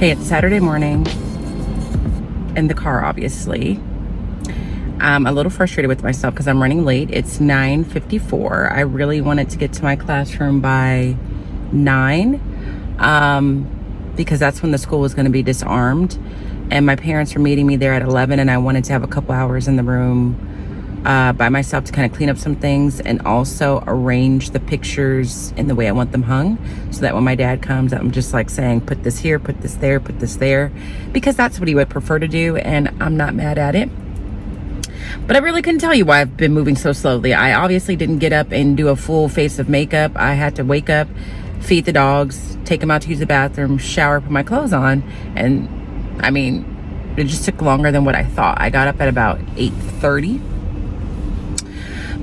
Okay, it's Saturday morning in the car, obviously. I'm a little frustrated with myself because I'm running late. It's 9:54. I really wanted to get to my classroom by 9 because that's when the school was going to be disarmed. And my parents were meeting me there at 11, and I wanted to have a couple hours in the room by myself to kind of clean up some things and also arrange the pictures in the way I want them hung, so that when my dad comes, I'm just like saying, put this here, put this there, put this there, because that's what he would prefer to do, and I'm not mad at it. But I really couldn't tell you why I've been moving so slowly. I obviously didn't get up and do a full face of makeup. I had to wake up, feed the dogs, take them out to use the bathroom, shower, put my clothes on, and I mean, it just took longer than what I thought. I got up at about 8:30.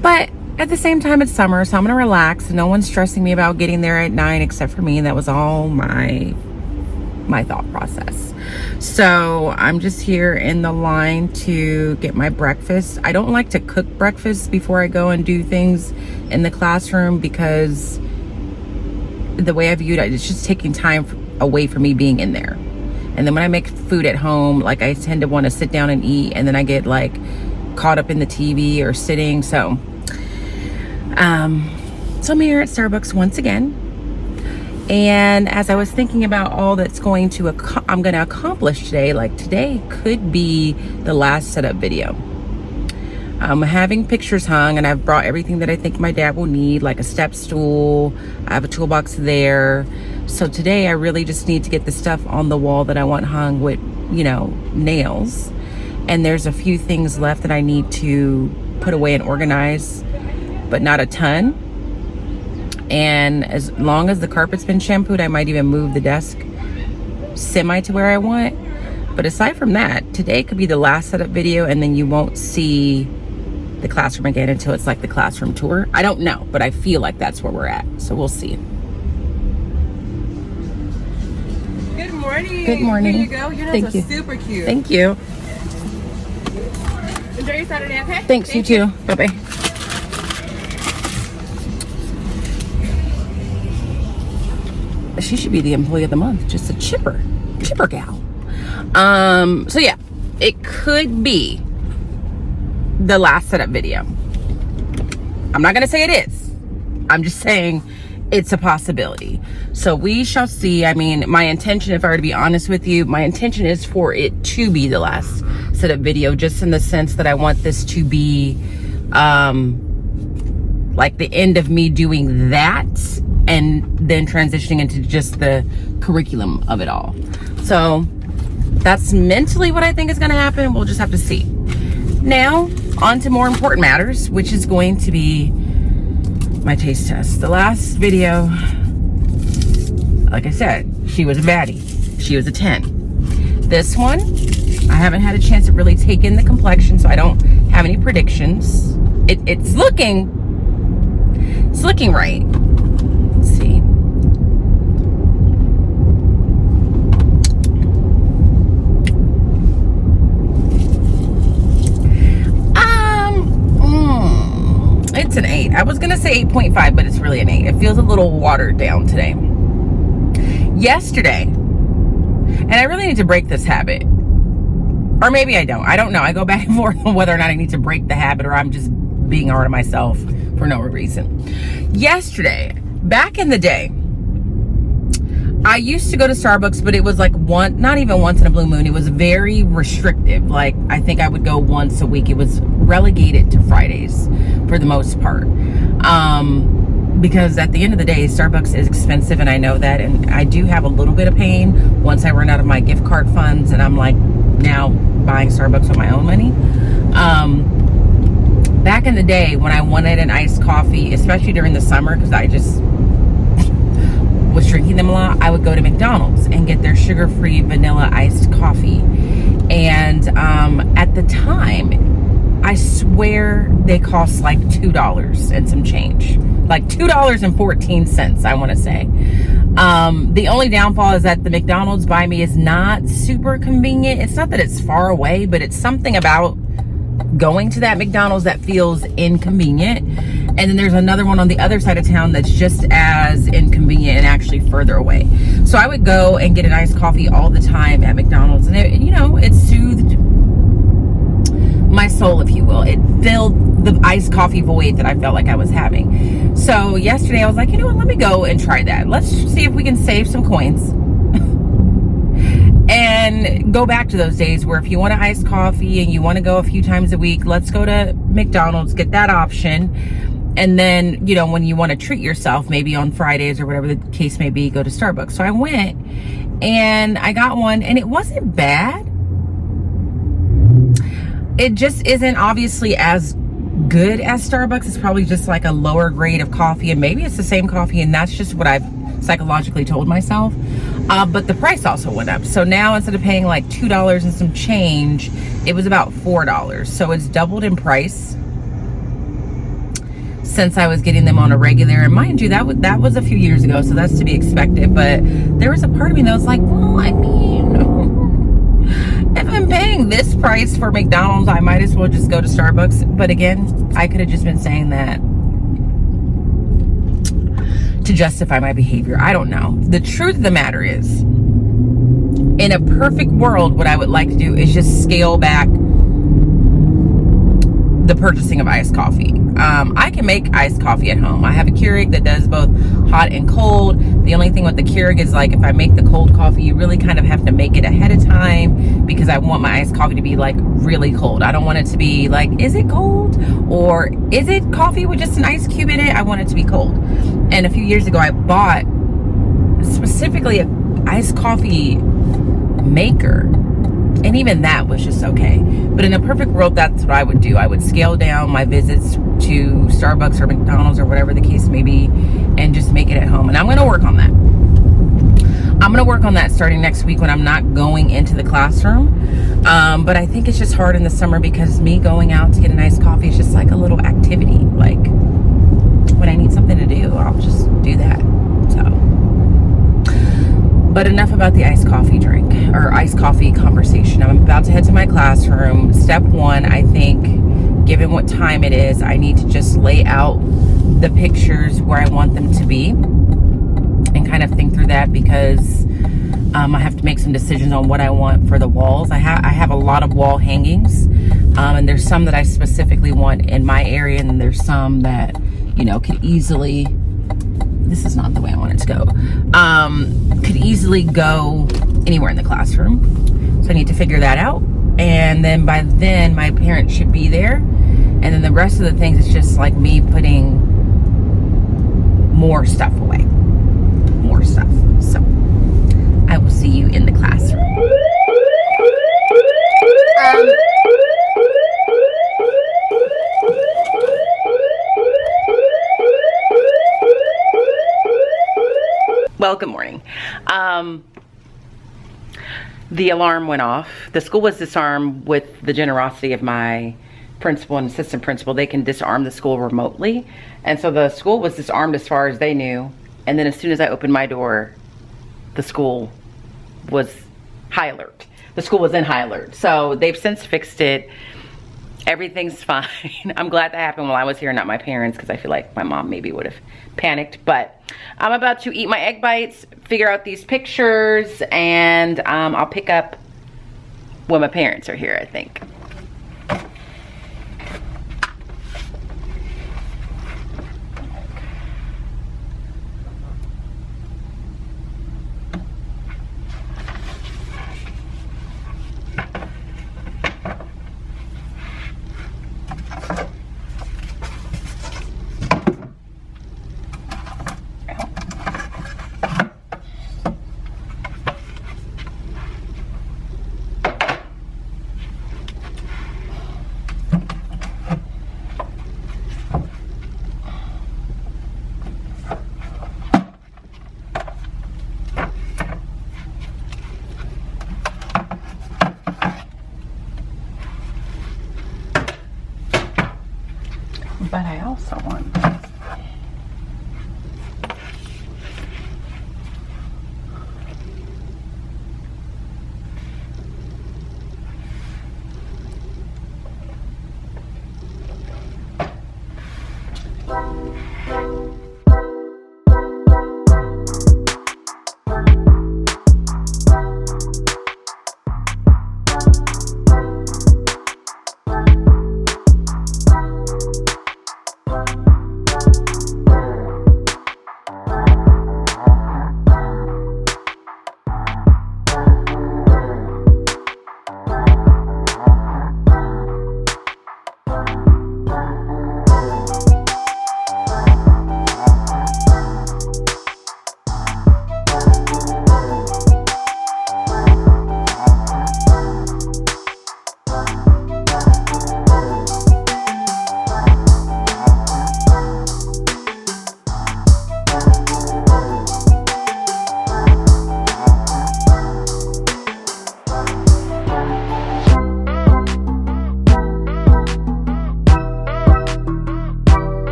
But at the same time, it's summer, so I'm gonna relax. No one's stressing me about getting there at 9 except for me, and that was all my thought process. So I'm just here in the line to get my breakfast. I don't like to cook breakfast before I go and do things in the classroom because the way I viewed it, it's just taking time away from me being in there. And then when I make food at home, like I tend to want to sit down and eat, and then I get like caught up in the TV or sitting. So I'm here at Starbucks once again. And as I was thinking about all that's I'm going to accomplish today, like today could be the last setup video. I'm having pictures hung, and I've brought everything that I think my dad will need, like a step stool. I have a toolbox there. So today I really just need to get the stuff on the wall that I want hung with, nails. And there's a few things left that I need to put away and organize, but not a ton. And as long as the carpet's been shampooed, I might even move the desk semi to where I want. But aside from that, today could be the last setup video, and then you won't see the classroom again until it's like the classroom tour. I don't know, but I feel like that's where we're at. So we'll see. Good morning. Good morning. Here you go. Your nails are super cute. Thank you. Enjoy your Saturday, okay? Thanks, you too. Bye-bye. She should be the employee of the month. Just a chipper gal. So yeah, it could be the last setup video. I'm not gonna say it is. I'm just saying it's a possibility. So we shall see. I mean, my intention, if I were to be honest with you, my intention is for it to be the last setup video, just in the sense that I want this to be like the end of me doing that, and then transitioning into just the curriculum of it all. So that's mentally what I think is going to happen. We'll just have to see. Now, on to more important matters, which is going to be my taste test. The last video, like I said, she was a baddie. She was a 10. This one, I haven't had a chance to really take in the complexion, so I don't have any predictions. It's looking right. Let's see. It's an 8. I was gonna say 8.5, but it's really an 8. It feels a little watered down today. Yesterday, and I really need to break this habit, or maybe I don't. I don't know. I go back and forth on whether or not I need to break the habit, or I'm just being hard on myself for no reason. Yesterday, back in the day, I used to go to Starbucks, but it was like not even once in a blue moon. It was very restrictive. Like, I think I would go once a week. It was relegated to Fridays for the most part. Because at the end of the day, Starbucks is expensive, and I know that. And I do have a little bit of pain once I run out of my gift card funds, and I'm like now buying Starbucks with my own money. Back in the day, when I wanted an iced coffee, especially during the summer, because I just was drinking them a lot, I would go to McDonald's and get their sugar-free vanilla iced coffee. And at the time, I swear they cost like $2 and some change, like $2.14, I want to say. The only downfall is that the McDonald's by me is not super convenient. It's not that it's far away, but it's something about going to that McDonald's that feels inconvenient. And then there's another one on the other side of town that's just as inconvenient and actually further away. So I would go and get an iced coffee all the time at McDonald's, and it, you know, it soothed my soul, if you will. It filled the iced coffee void that I felt like I was having. So yesterday I was like, you know what, let me go and try that. Let's see if we can save some coins and go back to those days where if you want an iced coffee and you want to go a few times a week, let's go to McDonald's, get that option. And then, you know, when you want to treat yourself, maybe on Fridays or whatever the case may be, go to Starbucks. So I went and I got one, and it wasn't bad. It just isn't obviously as good as Starbucks. It's probably just like a lower grade of coffee, and maybe it's the same coffee, and that's just what I've psychologically told myself. But the price also went up. So now instead of paying like $2 and some change, it was about $4. So it's doubled in price since I was getting them on a regular. And mind you, that was a few years ago, so that's to be expected. But there was a part of me that was like, well, I mean, if I'm paying this price for McDonald's, I might as well just go to Starbucks. But again, I could have just been saying that to justify my behavior. I don't know. The truth of the matter is, in a perfect world, what I would like to do is just scale back the purchasing of iced coffee. I can make iced coffee at home. I have a Keurig that does both hot and cold. The only thing with the Keurig is, like, if I make the cold coffee, you really kind of have to make it ahead of time, because I want my iced coffee to be like really cold. I don't want it to be like, is it cold? Or is it coffee with just an ice cube in it? I want it to be cold. And a few years ago, I bought specifically an iced coffee maker. And even that was just okay. But in a perfect world, that's what I would do. I would scale down my visits to Starbucks or McDonald's or whatever the case may be, and just make it at home. And I'm going to work on that. I'm going to work on that starting next week when I'm not going into the classroom. But I think it's just hard in the summer, because me going out to get a nice coffee is just like a little activity. Like, when I need something to do, I'll just do that. So. But enough about the iced coffee drink, or iced coffee conversation. I'm about to head to my classroom. Step one, I think, given what time it is, I need to just lay out the pictures where I want them to be and kind of think through that, because I have to make some decisions on what I want for the walls. I have a lot of wall hangings, and there's some that I specifically want in my area, and there's some that, you know, could easily, this is not the way I want it to go, could easily go anywhere in the classroom. So I need to figure that out. And then by then, my parents should be there. And then the rest of the things is just like me putting more stuff away. More stuff. So I will see you in the classroom. Well, good morning. The alarm went off. The school was disarmed with the generosity of my principal and assistant principal. They can disarm the school remotely. And so the school was disarmed as far as they knew. And then as soon as I opened my door, the school was high alert. The school was in high alert. So they've since fixed it. Everything's fine. I'm glad that happened while I was here, not my parents, because I feel like my mom maybe would have panicked. But I'm about to eat my egg bites, figure out these pictures, and I'll pick up when my parents are here, I think. But I also want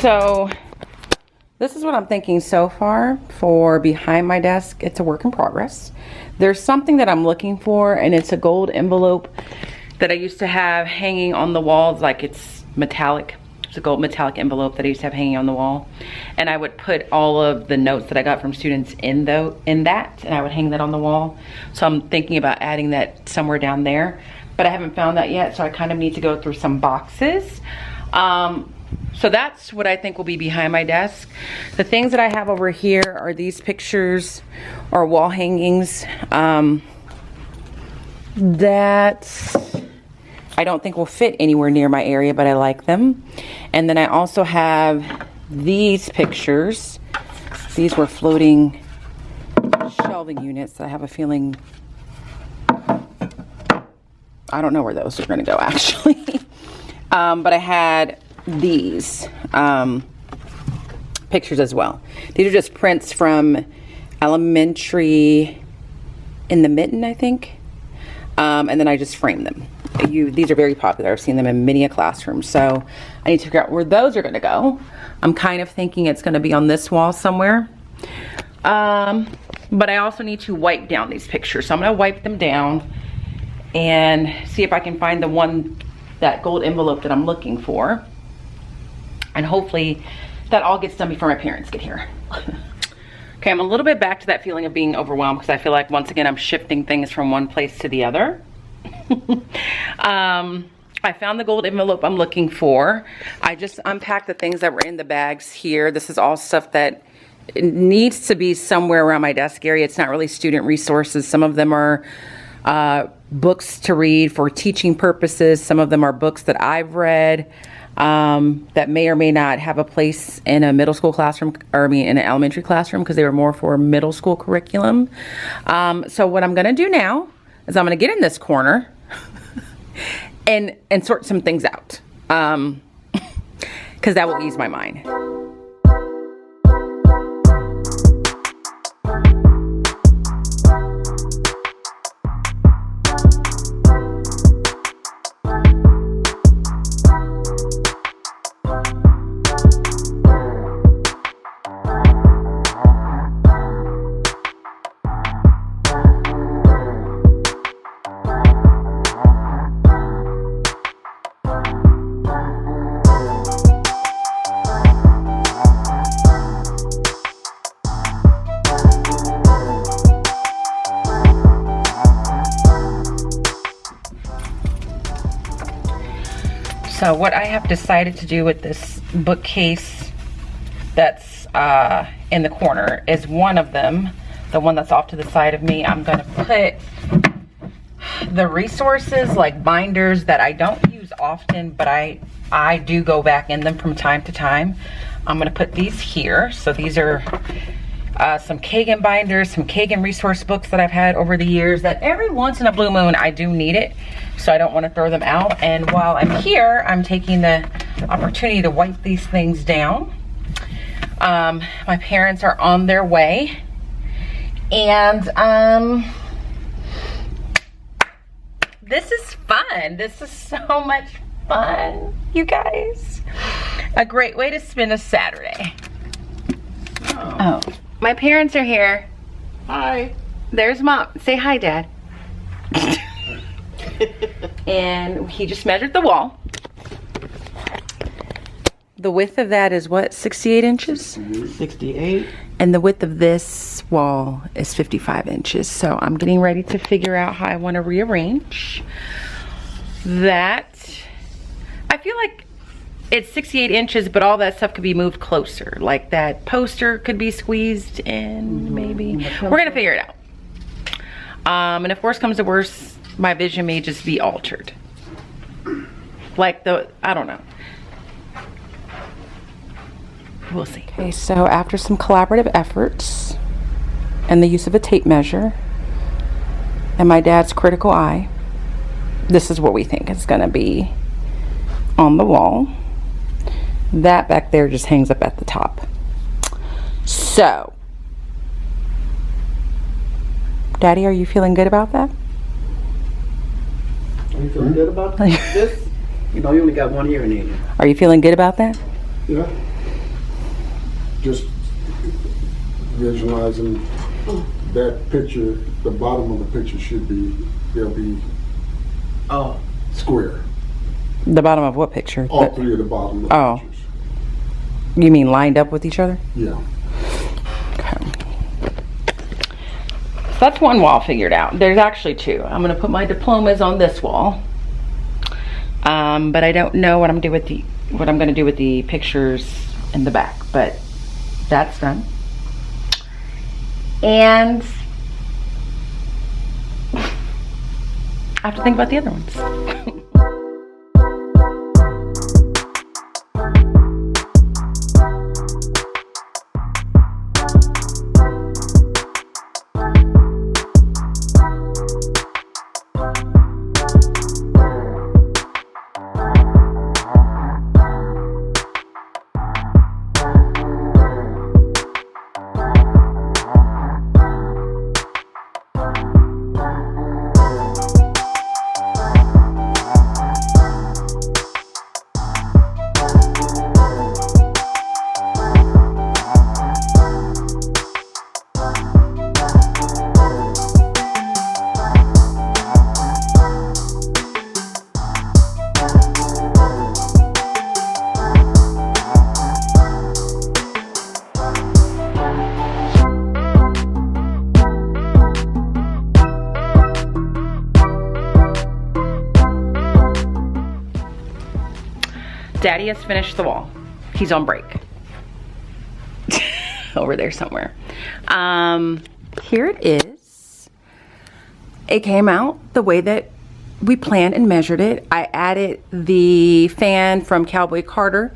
So this is what I'm thinking so far for behind my desk. It's a work in progress. There's something that I'm looking for, and it's a gold envelope that I used to have hanging on the walls, like it's metallic. It's a gold metallic envelope that I used to have hanging on the wall, and I would put all of the notes that I got from students in that, and I would hang that on the wall. So I'm thinking about adding that somewhere down there, but I haven't found that yet, so I kind of need to go through some boxes. So that's what I think will be behind my desk. The things that I have over here are these pictures or wall hangings that I don't think will fit anywhere near my area, but I like them. And then I also have these pictures. These were floating shelving units that I have a feeling, I don't know where those are gonna go actually. But I had these pictures as well. These are just prints from elementary in the mitten, I think. And then I just framed them. These are very popular. I've seen them in many a classroom. So I need to figure out where those are gonna go. I'm kind of thinking it's gonna be on this wall somewhere. But I also need to wipe down these pictures. So I'm gonna wipe them down and see if I can find the one, that gold envelope that I'm looking for. And hopefully that all gets done before my parents get here. Okay, I'm a little bit back to that feeling of being overwhelmed because I feel like once again I'm shifting things from one place to the other. I found the gold envelope I'm looking for. I just unpacked the things that were in the bags here. This is all stuff that needs to be somewhere around my desk area. It's not really student resources. Some of them are books to read for teaching purposes. Some of them are books that I've read that may or may not have a place in a middle school classroom, or I mean in an elementary classroom, because they were more for middle school curriculum. So what I'm gonna do now is I'm gonna get in this corner and sort some things out, because that will ease my mind. So what I have decided to do with this bookcase that's in the corner is one of them, the one that's off to the side of me, I'm gonna put the resources like binders that I don't use often, but I do go back in them from time to time. I'm gonna put these here. So these are some Kagan binders, some Kagan resource books that I've had over the years that every once in a blue moon I do need it. So I don't want to throw them out. And while I'm here, I'm taking the opportunity to wipe these things down. My parents are on their way. And this is fun. This is so much fun, you guys. A great way to spend a Saturday. Oh, my parents are here. Hi. There's Mom. Say hi, Dad. And he just measured the wall. The width of that is what, 68 inches? 68. And the width of this wall is 55 inches. So I'm getting ready to figure out how I want to rearrange that. I feel like it's 68 inches, but all that stuff could be moved closer. Like that poster could be squeezed in, maybe. We're going to figure it out. And if worse comes to worse, my vision may just be altered. Like I don't know. We'll see. Okay, so after some collaborative efforts and the use of a tape measure and my dad's critical eye, this is what we think is going to be on the wall. That back there just hangs up at the top. So, Daddy, are you feeling good about that? Are you feeling good about this? You know, you only got one hearing aid. Are you feeling good about that? Yeah. Just visualizing that picture, the bottom of the picture should be, they'll be square. The bottom of what picture? All three of the bottom of the pictures. You mean lined up with each other? Yeah. Okay. So that's one wall figured out. There's actually two. I'm going to put my diplomas on this wall. But I don't know what I'm going to do with the pictures in the back, but that's done. And I have to think about the other ones. Daddy has finished the wall. He's on break. Over there somewhere. Here it is. It came out the way that we planned and measured it. I added the fan from Cowboy Carter.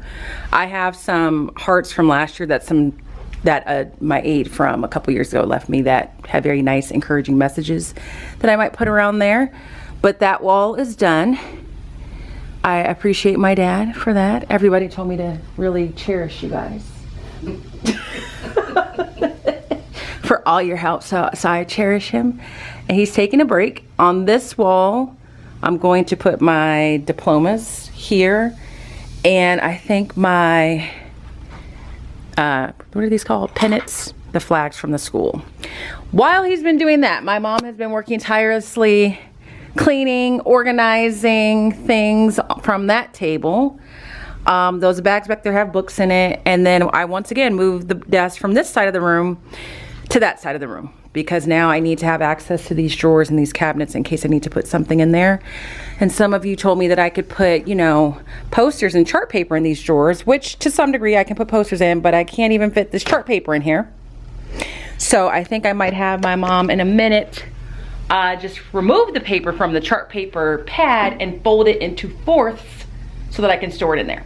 I have some hearts from last year that my aide from a couple years ago left me that had very nice encouraging messages that I might put around there. But that wall is done. I appreciate my dad for that. Everybody told me to really cherish you guys for all your help, so I cherish him. And he's taking a break. On this wall, I'm going to put my diplomas here, and I think my, what are these called? Pennants, the flags from the school. While he's been doing that, my mom has been working tirelessly cleaning, organizing things from that table. Those bags back there have books in it. And then I once again moved the desk from this side of the room to that side of the room, because now I need to have access to these drawers and these cabinets in case I need to put something in there. And some of you told me that I could put, you know, posters and chart paper in these drawers, which to some degree I can put posters in, but I can't even fit this chart paper in here. So I think I might have my mom in a minute just remove the paper from the chart paper pad and fold it into fourths so that I can store it in there.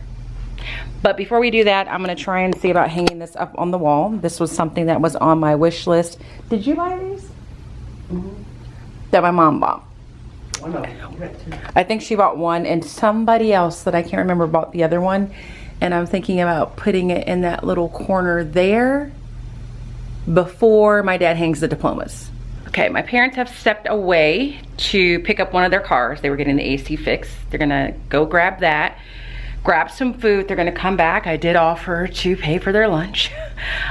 But before we do that, I'm going to try and see about hanging this up on the wall. This was something that was on my wish list. Did you buy these? Mm-hmm. That my mom bought. I think she bought one, and somebody else that I can't remember bought the other one. And I'm thinking about putting it in that little corner there before my dad hangs the diplomas. Okay, my parents have stepped away to pick up one of their cars. They were getting the AC fixed. They're gonna go grab that. grab some food. They're gonna come back. I did offer to pay for their lunch.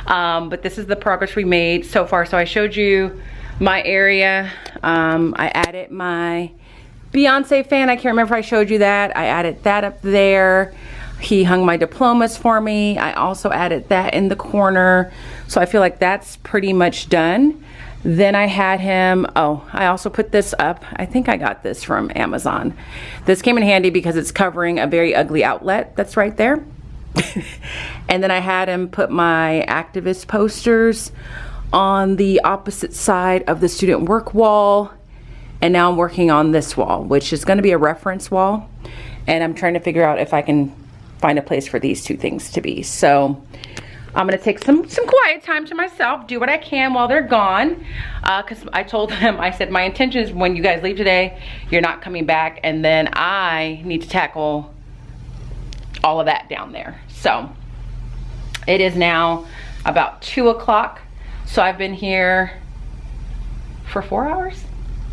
But this is the progress we made so far. So I showed you my area. I added my Beyonce fan. I can't remember if I showed you that. I added that up there. He hung my diplomas for me. I also added that in the corner. So I feel like that's pretty much done. Then I had him, oh, I also put this up. I think I got this from Amazon. This came in handy because it's covering a very ugly outlet that's right there. And then I had him put my activist posters on the opposite side of the student work wall. And now I'm working on this wall, which is gonna be a reference wall. And I'm trying to figure out if I can find a place for these two things to be. So I'm gonna take some quiet time to myself, do what I can while they're gone. Cause I told them, I said, my intention is when you guys leave today, you're not coming back, and then I need to tackle all of that down there. So it is now about 2 o'clock. So I've been here for 4 hours.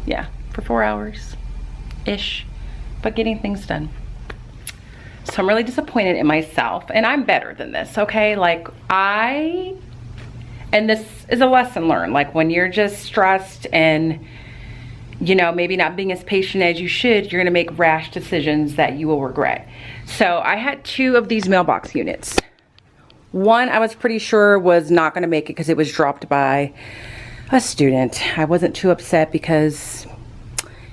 Yeah, for 4 hours-ish, but getting things done. So I'm really disappointed in myself, and I'm better than this, okay? Like and this is a lesson learned, like when you're just stressed and, you know, maybe not being as patient as you should, you're gonna make rash decisions that you will regret. So I had 2 of these mailbox units. One I was pretty sure was not gonna make it because it was dropped by a student. I wasn't too upset because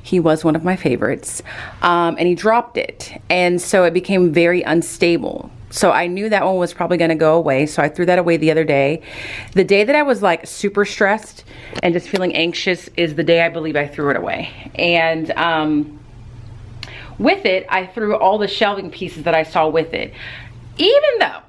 he was one of my favorites, and he dropped it. And so it became very unstable. So I knew that one was probably gonna go away. So I threw that away the other day. The day that I was like super stressed and just feeling anxious is the day I believe I threw it away. And with it, I threw all the shelving pieces that I saw with it. Even though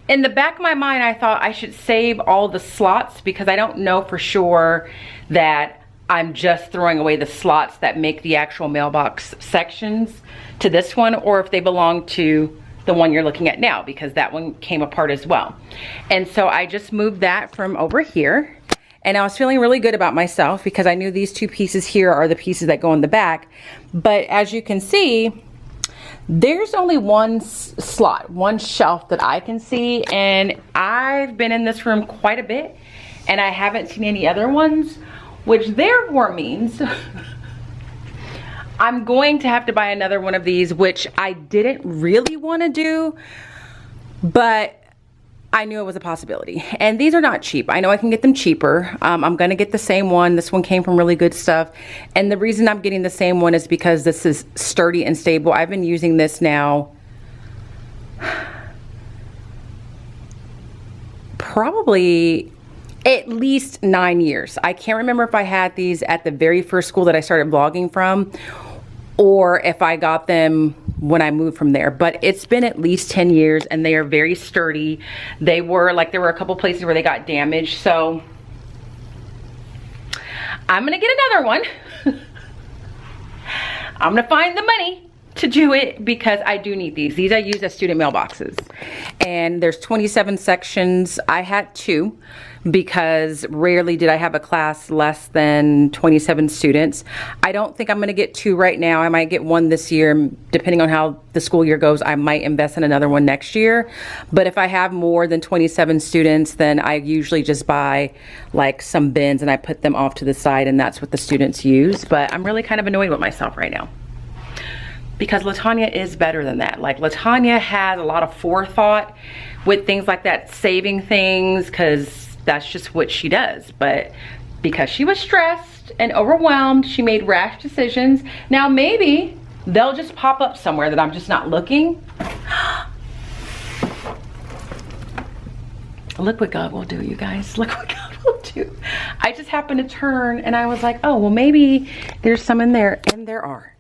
in the back of my mind, I thought I should save all the slots because I don't know for sure that I'm just throwing away the slots that make the actual mailbox sections to this one, or if they belong to the one you're looking at now, because that one came apart as well. And so I just moved that from over here, and I was feeling really good about myself because I knew these 2 pieces here are the pieces that go in the back. But as you can see, there's only one slot, one shelf that I can see, and I've been in this room quite a bit and I haven't seen any other ones, which therefore means I'm going to have to buy another one of these, which I didn't really want to do, but I knew it was a possibility. And these are not cheap. I know I can get them cheaper. I'm gonna get the same one. This one came from Really Good Stuff. And the reason I'm getting the same one is because this is sturdy and stable. I've been using this now probably at least 9 years. I can't remember if I had these at the very first school that I started vlogging from, or if I got them when I moved from there, but it's been at least 10 years and they are very sturdy. They were like, there were a couple places where they got damaged. So I'm gonna get another one. I'm gonna find the money to do it because I do need these. These I use as student mailboxes, and there's 27 sections. I had 2 because rarely did I have a class less than 27 students. I don't think I'm gonna get 2 right now. I might get 1 this year. Depending on how the school year goes, I might invest in another one next year. But if I have more than 27 students, then I usually just buy like some bins and I put them off to the side, and that's what the students use. But I'm really kind of annoyed with myself right now, because latawnya is better than that. Like latawnya has a lot of forethought with things like that, saving things, because that's just what she does. But because she was stressed and overwhelmed, she made rash decisions. Now maybe they'll just pop up somewhere that I'm just not looking. Look what God will do, you guys. Look what God will do. I just happened to turn and I was like, oh, well maybe there's some in there, and there are.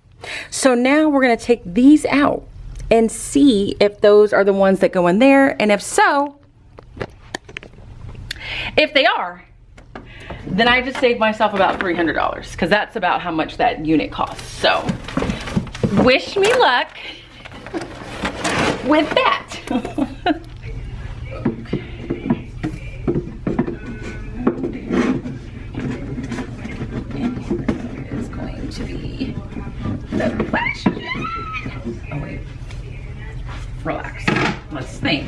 So now we're gonna take these out and see if those are the ones that go in there, and if so, if they are, then I just saved myself about $300, because that's about how much that unit costs. So wish me luck with that. It's going to be the question. Oh wait. relax. Let's think.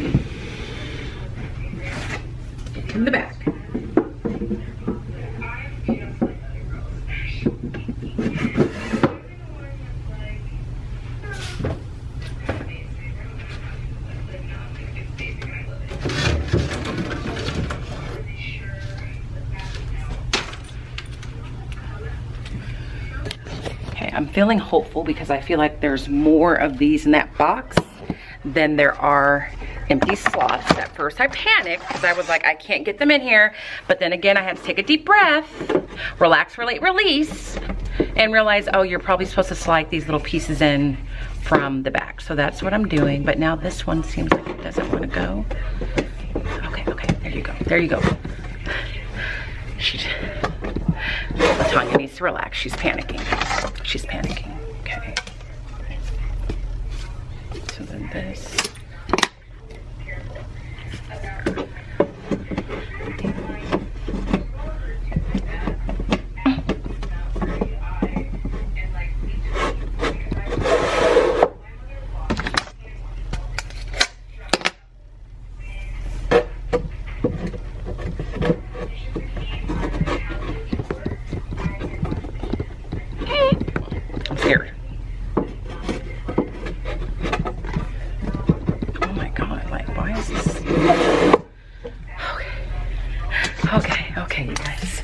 In the back. I'm feeling hopeful because I feel like there's more of these in that box than there are empty slots. At first I panicked because I was like, I can't get them in here. But then again, I had to take a deep breath, relax, relate, release, and realize, oh, you're probably supposed to slide these little pieces in from the back. So that's what I'm doing. But now this one seems like it doesn't want to go. Okay, okay, there you go. There you go. Latawnya needs to relax. She's panicking. She's panicking. Okay. So then this. Okay, you guys.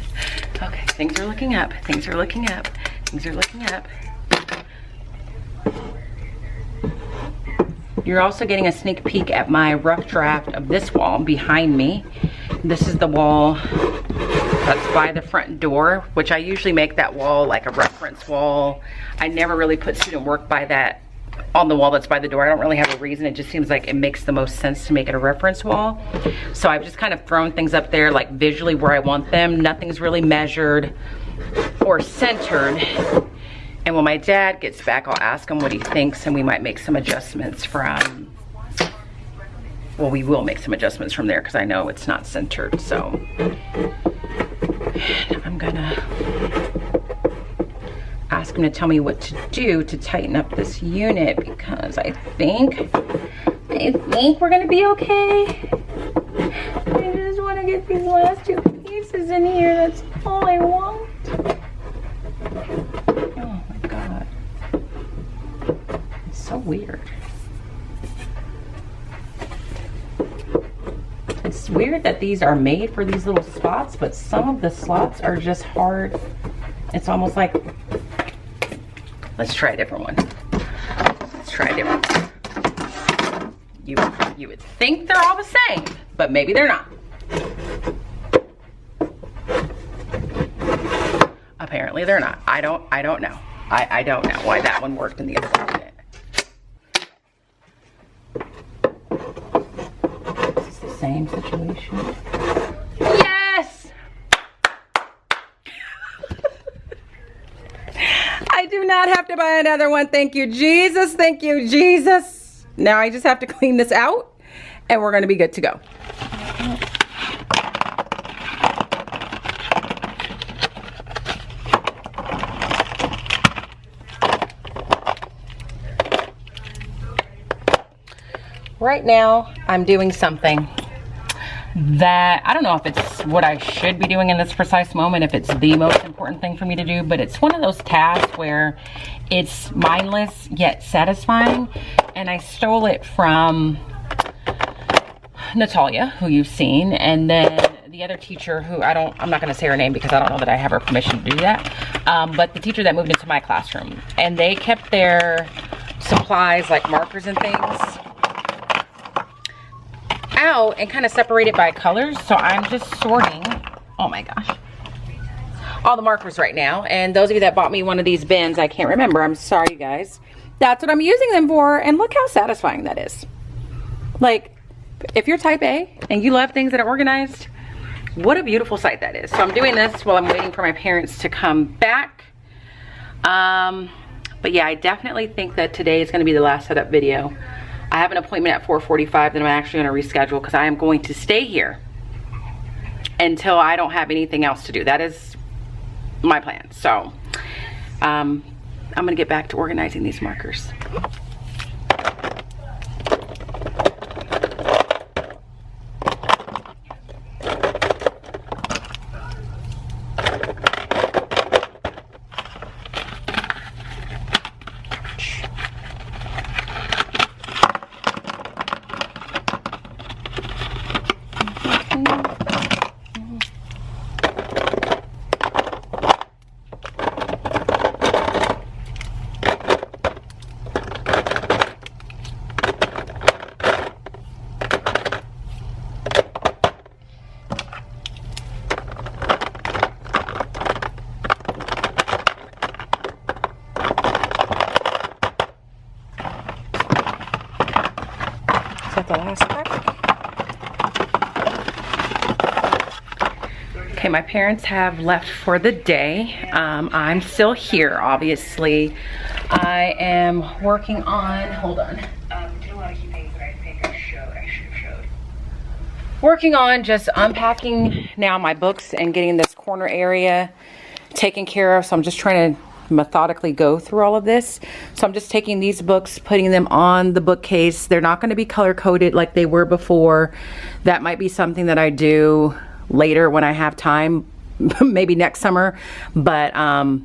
Okay, things are looking up. Things are looking up. Things are looking up. You're also getting a sneak peek at my rough draft of this wall behind me. This is the wall that's by the front door, which I usually make that wall like a reference wall. I never really put student work by that on the wall that's by the door. I don't really have a reason. It just seems like it makes the most sense to make it a reference wall. So I've just kind of thrown things up there like visually where I want them. Nothing's really measured or centered. And when my dad gets back, I'll ask him what he thinks, and we might make some adjustments from, well, we will make some adjustments from there because I know it's not centered. So I'm gonna ask him to tell me what to do to tighten up this unit, because I think we're gonna be okay. I just want to get these last two pieces in here. That's all I want. Oh my God. It's so weird. It's weird that these are made for these little spots, but some of the slots are just hard. It's almost like, let's try a different one. Let's try a different one. You would think they're all the same, but maybe they're not. Apparently they're not. I don't know. I don't know why that one worked and the other one didn't. Is this the same situation? Yes! I do not have to buy another one. Thank you, Jesus. Thank you, Jesus. Now I just have to clean this out and we're going to be good to go. Right now, I'm doing something that I don't know if it's what I should be doing in this precise moment, if it's the most important thing for me to do, but it's one of those tasks where it's mindless yet satisfying. And I stole it from Natalia, who you've seen, and then the other teacher who I'm not going to say her name because I don't know that I have her permission to do that, but the teacher that moved into my classroom, and they kept their supplies like markers and things out and kind of separated by colors. So I'm just sorting, oh my gosh, all the markers right now. And those of you that bought me one of these bins, I can't remember, I'm sorry you guys, that's what I'm using them for. And look how satisfying that is. Like, if you're type A and you love things that are organized, what a beautiful sight that is. So I'm doing this while I'm waiting for my parents to come back. But yeah, I definitely think that today is going to be the last setup video. I have an appointment at 4:45 that I'm actually going to reschedule because I am going to stay here until I don't have anything else to do. That is my plan. So I'm going to get back to organizing these markers. Okay, my parents have left for the day. I'm still here, obviously. I am working on, hold on. Working on just unpacking now my books and getting this corner area taken care of. So I'm just trying to methodically go through all of this. So I'm just taking these books, putting them on the bookcase. They're not going to be color coded like they were before. That might be something that I do later when I have time, maybe next summer. But I'm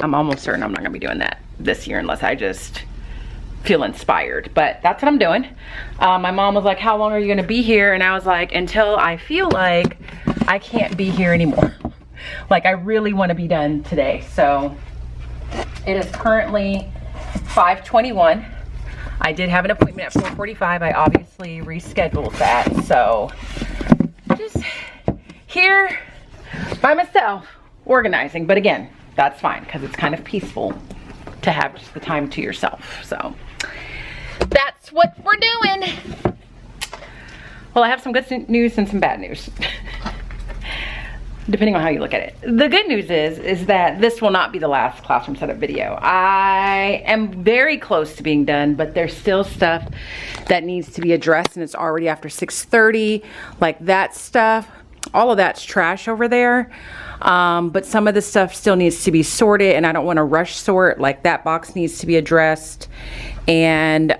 almost certain I'm not going to be doing that this year unless I just feel inspired. But that's what I'm doing. My mom was like, how long are you going to be here? And I was like, until I feel like I can't be here anymore. Like, I really want to be done today. So it is currently 5:21. I did have an appointment at 4:45. I obviously rescheduled that. So just here by myself organizing. But again, that's fine because it's kind of peaceful to have just the time to yourself. So that's what we're doing. Well, I have some good news and some bad news. Depending on how you look at it. The good news is that this will not be the last classroom setup video. I am very close to being done, but there's still stuff that needs to be addressed, and it's already after 6:30. Like that stuff, all of that's trash over there. But some of the stuff still needs to be sorted, and I don't want to rush sort. Like that box needs to be addressed. And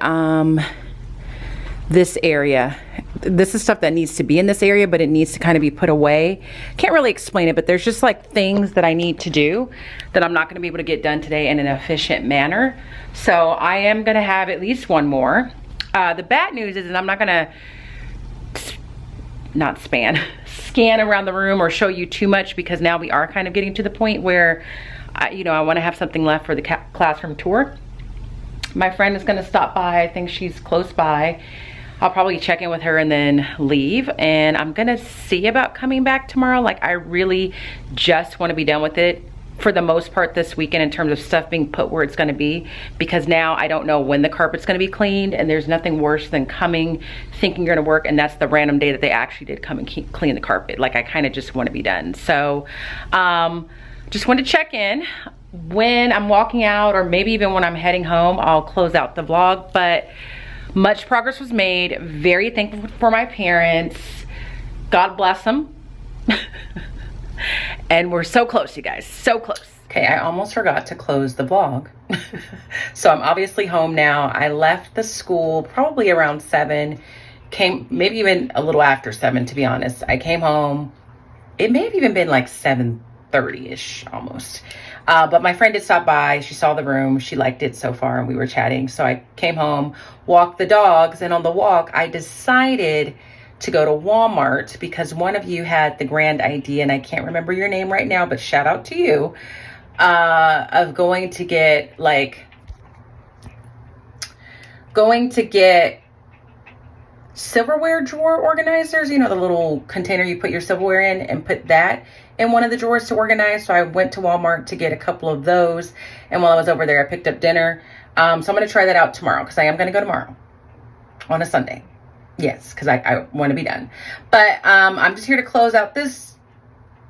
this area, this is stuff that needs to be in this area, but it needs to kind of be put away. Can't really explain it, but there's just like things that I need to do that I'm not going to be able to get done today in an efficient manner. So I am going to have at least one more. The bad news is that I'm not going to scan around the room or show you too much, because now we are kind of getting to the point where I want to have something left for the classroom tour. My friend is going to stop by. I think she's close by. I'll probably check in with her and then leave, and I'm gonna see about coming back tomorrow. Like, I really just want to be done with it for the most part this weekend in terms of stuff being put where it's going to be, because now I don't know when the carpet's going to be cleaned, and there's nothing worse than coming thinking you're going to work and that's the random day that they actually did come and clean the carpet. Like, I kind of just want to be done. So just wanted to check in. When I'm walking out, or maybe even when I'm heading home, I'll close out the vlog. But much progress was made. Very thankful for my parents. God bless them. And we're so close, you guys, so close. Okay, I almost forgot to close the vlog. So I'm obviously home now. I left the school probably around 7, came maybe even a little after 7, to be honest. I came home, it may have even been like 7:30-ish almost. But my friend did stop by. She saw the room. She liked it so far, and we were chatting. So I came home, walked the dogs, and on the walk, I decided to go to Walmart because one of you had the grand idea, and I can't remember your name right now, but shout out to you, of going to get silverware drawer organizers, you know, the little container you put your silverware in, and put that in one of the drawers to organize. So I went to Walmart to get a couple of those, and while I was over there, I picked up dinner. So I'm going to try that out tomorrow, because I am going to go tomorrow on a Sunday. Yes, because I want to be done. But I'm just here to close out this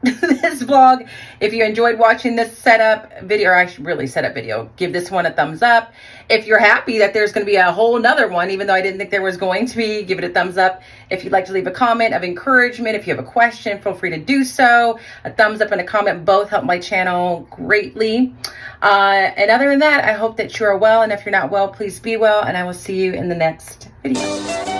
this vlog. If you enjoyed watching this setup video, or actually really setup video, give this one a thumbs up. If you're happy that there's going to be a whole nother one, even though I didn't think there was going to be, give it a thumbs up. If you'd like to leave a comment of encouragement, if you have a question, feel free to do so. A thumbs up and a comment both help my channel greatly. And other than that, I hope that you are well, and if you're not well, please be well, and I will see you in the next video.